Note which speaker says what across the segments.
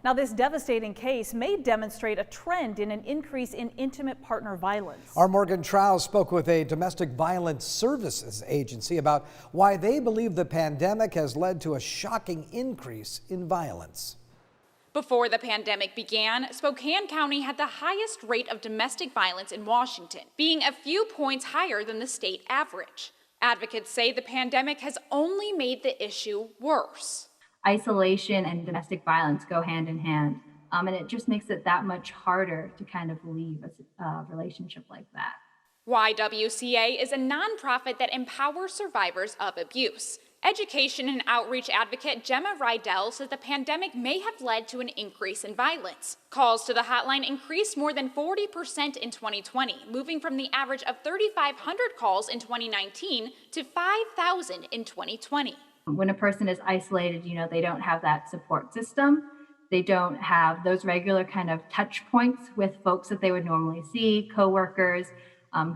Speaker 1: Now, this devastating case may demonstrate a trend in an increase in intimate partner violence.
Speaker 2: Our Morgan Trow spoke with a domestic violence services agency about why they believe the pandemic has led to a shocking increase in violence.
Speaker 3: Before the pandemic began, Spokane County had the highest rate of domestic violence in Washington, being a few points higher than the state average. Advocates say the pandemic has only made the issue worse.
Speaker 4: Isolation and domestic violence go hand in hand, and it just makes it that much harder to kind of leave a relationship like that.
Speaker 3: YWCA is a nonprofit that empowers survivors of abuse. Education and outreach advocate Gemma Rydell says the pandemic may have led to an increase in violence. Calls to the hotline increased more than 40% in 2020, moving from the average of 3,500 calls in 2019 to 5,000 in 2020.
Speaker 4: When a person is isolated, they don't have that support system. They don't have those regular kind of touch points with folks that they would normally see, coworkers,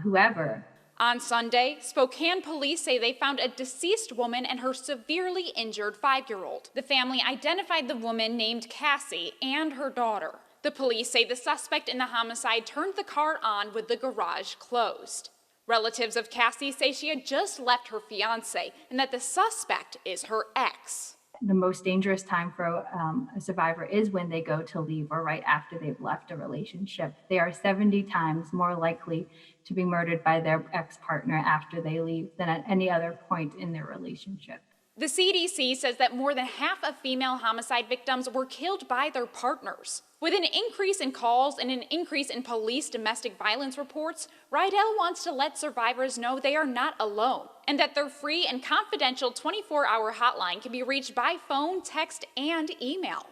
Speaker 4: whoever.
Speaker 3: On Sunday, Spokane police say they found a deceased woman and her severely injured 5-year-old. The family identified the woman named Cassie and her daughter. The police say the suspect in the homicide turned the car on with the garage closed. Relatives of Cassie say she had just left her fiance and that the suspect is her ex.
Speaker 4: The most dangerous time for a survivor is when they go to leave or right after they've left a relationship. They are 70 times more likely to be murdered by their ex-partner after they leave than at any other point in their relationship.
Speaker 3: The CDC says that more than half of female homicide victims were killed by their partners. With an increase in calls and an increase in police domestic violence reports, Rydell wants to let survivors know they are not alone and that their free and confidential 24-hour hotline can be reached by phone, text, and email.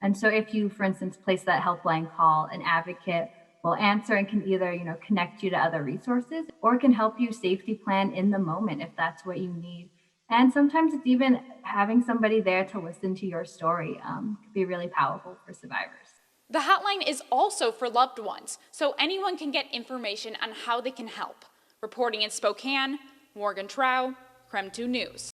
Speaker 4: And so if you, for instance, place that helpline call, an advocate will answer and can either, connect you to other resources or can help you safety plan in the moment if that's what you need. And sometimes it's even having somebody there to listen to your story could be really powerful for survivors.
Speaker 3: The hotline is also for loved ones, so anyone can get information on how they can help. Reporting in Spokane, Morgan Trow, KREM 2 News.